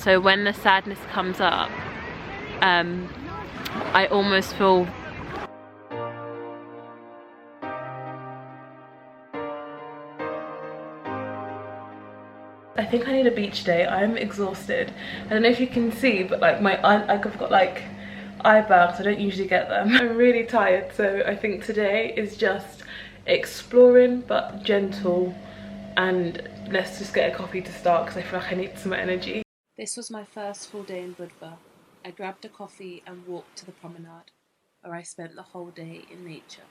So when the sadness comes up, I almost feel I think I need a beach day. I'm exhausted. I don't know if you can see, but like I've got like eye bags. I don't usually get them. I'm really tired, so I think today is just exploring but gentle, and let's just get a coffee to start because I feel like I need some energy. This was my first full day in Budva. I grabbed a coffee and walked to the promenade, where I spent the whole day in nature.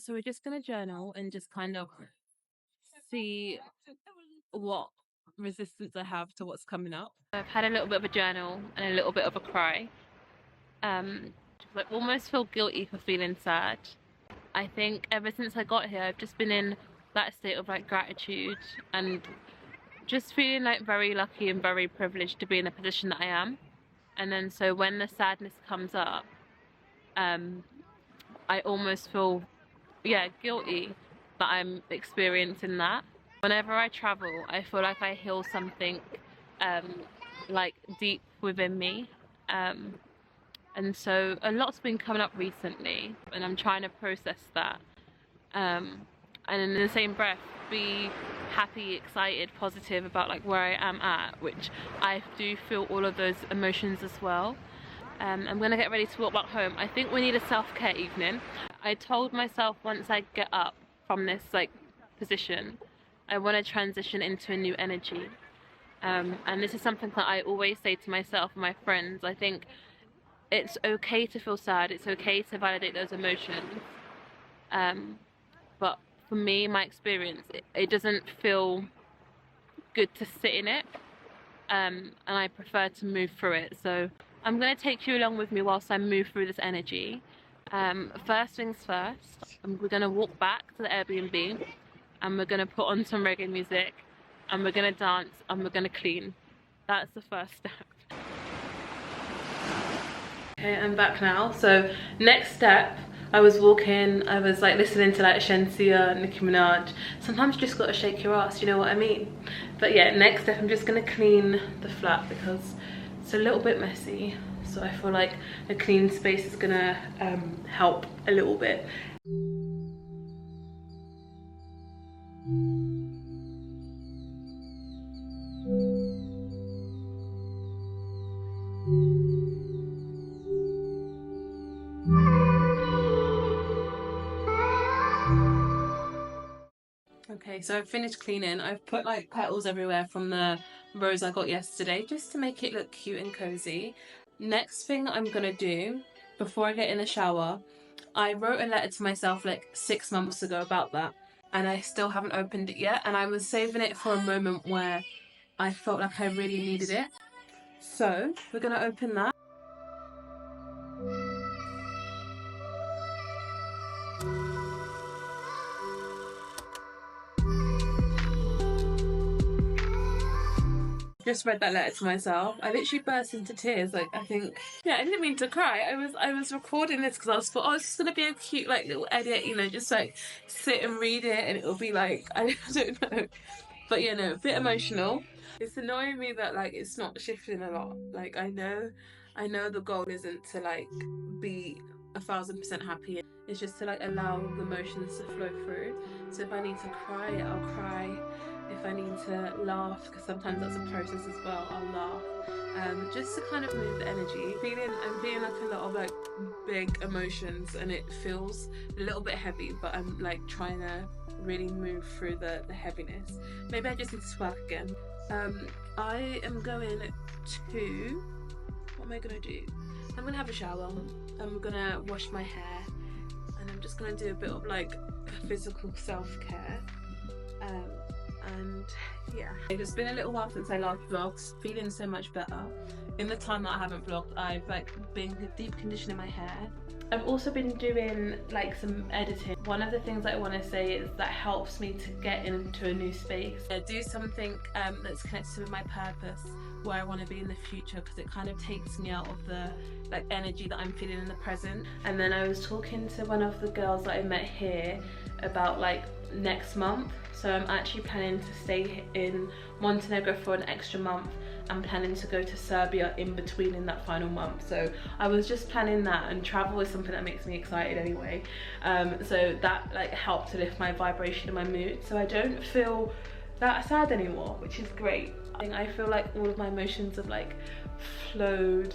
So we're just gonna journal and just kind of see what resistance I have to what's coming up. I've had a little bit of a journal and a little bit of a cry. I almost feel guilty for feeling sad. I think ever since I got here, I've just been in that state of like gratitude and just feeling like very lucky and very privileged to be in the position that I am. And then so when the sadness comes up, I almost feel guilty that I'm experiencing that. Whenever I travel, I feel like I heal something like deep within me. And so a lot's been coming up recently and I'm trying to process that. And in the same breath, be happy, excited, positive about like where I am at, which I do feel all of those emotions as well. I'm gonna get ready to walk back home. I think we need a self-care evening. I told myself once I get up from this like position, I want to transition into a new energy. And this is something that I always say to myself and my friends. I think it's okay to feel sad. It's okay to validate those emotions. But for me, my experience, it doesn't feel good to sit in it. And I prefer to move through it. So I'm going to take you along with me whilst I move through this energy. First things first, we're going to walk back to the Airbnb and we're going to put on some reggae music and we're going to dance and we're going to clean. That's the first step. Okay, I'm back now. So next step, I was walking, I was like listening to like Shensia, Nicki Minaj. Sometimes you just got to shake your ass, you know what I mean? But yeah, next step, I'm just going to clean the flat because it's a little bit messy. So I feel like a clean space is going to help a little bit. Okay, so I've finished cleaning. I've put like petals everywhere from the rose I got yesterday just to make it look cute and cozy. Next thing I'm gonna do before I get in the shower, I wrote a letter to myself like 6 months ago about that and I still haven't opened it yet, and I was saving it for a moment where I felt like I really needed it. So we're gonna open that. Just read that letter to myself. I literally burst into tears. Like, I think, yeah, I didn't mean to cry. I was recording this because I was thought, oh, it's just gonna be a cute like little edit, you know, just like sit and read it and it'll be like, I don't know. But you know, a bit emotional. It's annoying me that like it's not shifting a lot. Like I know the goal isn't to like be 1000% happy. It's just to like allow the emotions to flow through. So if I need to cry, I'll cry. If I need to laugh, because sometimes that's a process as well, I'll laugh. Just to kind of move the energy. I'm feeling like a lot of like big emotions and it feels a little bit heavy, but I'm like trying to really move through the heaviness. Maybe I just need to spark again. I am going to, what am I going to do? I'm going to have a shower. I'm going to wash my hair and I'm just going to do a bit of like physical self-care. And yeah, it's been a little while since I last vlogged, feeling so much better. In the time that I haven't vlogged, I've like been deep conditioning my hair I've also been doing like some editing. One of the things that I want to say is that helps me to get into a new space. Do something that's connected with my purpose, where I want to be in the future, because it kind of takes me out of the like energy that I'm feeling in the present. And then I was talking to one of the girls that I met here about like next month. So I'm actually planning to stay in Montenegro for an extra month. I'm planning to go to Serbia in between in that final month. So I was just planning that, and travel is something that makes me excited anyway. So that like helped to lift my vibration and my mood. So I don't feel that sad anymore, which is great. I feel like all of my emotions have like flowed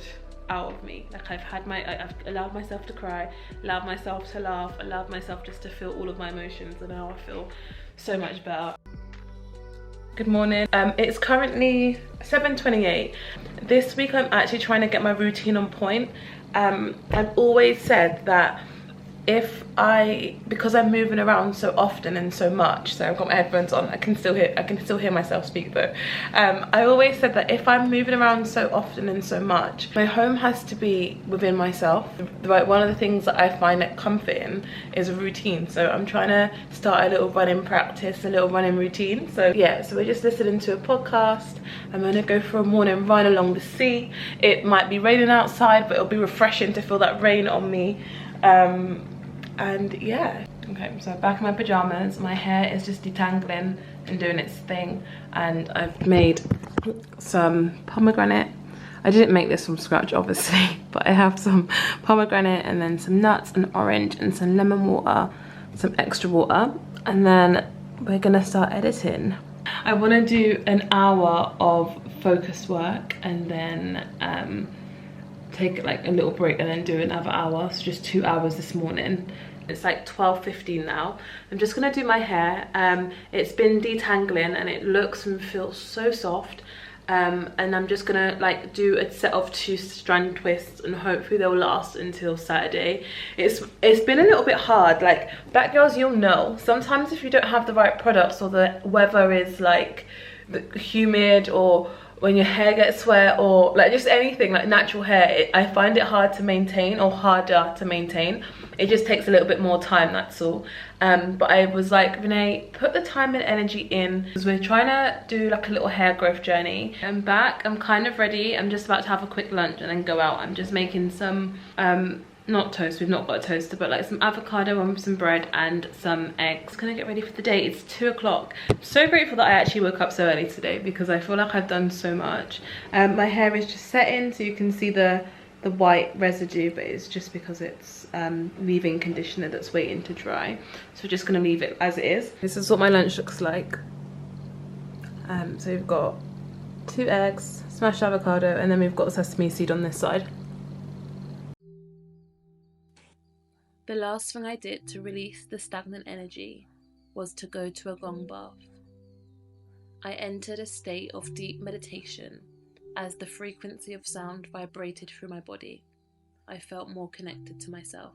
out of me. Like I've allowed myself to cry, allowed myself to laugh, allowed myself just to feel all of my emotions, and now I feel so much better. Good morning. It's currently 7:28. This week I'm actually trying to get my routine on point. I've always said that because I'm moving around so often and so much, so I've got my headphones on, I can still hear myself speak though. I always said that if I'm moving around so often and so much, my home has to be within myself. Like, one of the things that I find it comforting is a routine. So I'm trying to start a little running practice, a little running routine. So yeah, so we're just listening to a podcast. I'm gonna go for a morning run along the sea. It might be raining outside, but it'll be refreshing to feel that rain on me. And yeah, okay, so back in my pajamas, my hair is just detangling and doing its thing, and I've made some pomegranate. I didn't make this from scratch obviously, but I have some pomegranate and then some nuts and orange and some lemon water, some extra water, and then we're gonna start editing. I want to do an hour of focus work and then take like a little break and then do another hour, so just 2 hours this morning. It's like 12:15 now. I'm just gonna do my hair. It's been detangling and it looks and feels so soft, and I'm just gonna like do a set of 2 strand twists, and hopefully they'll last until Saturday. It's been a little bit hard. Like, black girls, you'll know, sometimes if you don't have the right products, or the weather is like humid, or when your hair gets wet, or like just anything like natural hair, I find it hard to maintain, or harder to maintain. It just takes a little bit more time, that's all. But I was like, Renee, put the time and energy in, because we're trying to do like a little hair growth journey. I'm back, I'm kind of ready. I'm just about to have a quick lunch and then go out. I'm just making some not toast, we've not got a toaster, but like some avocado on some bread and some eggs. Gonna get ready for the day. It's 2 o'clock. I'm so grateful that I actually woke up so early today, because I feel like I've done so much. My hair is just setting, so you can see the white residue, but it's just because it's leaving conditioner that's waiting to dry. So we're just gonna leave it as it is. This is what my lunch looks like. So we've got 2 eggs, smashed avocado, and then we've got sesame seed on this side. The last thing I did to release the stagnant energy was to go to a gong bath. I entered a state of deep meditation as the frequency of sound vibrated through my body. I felt more connected to myself.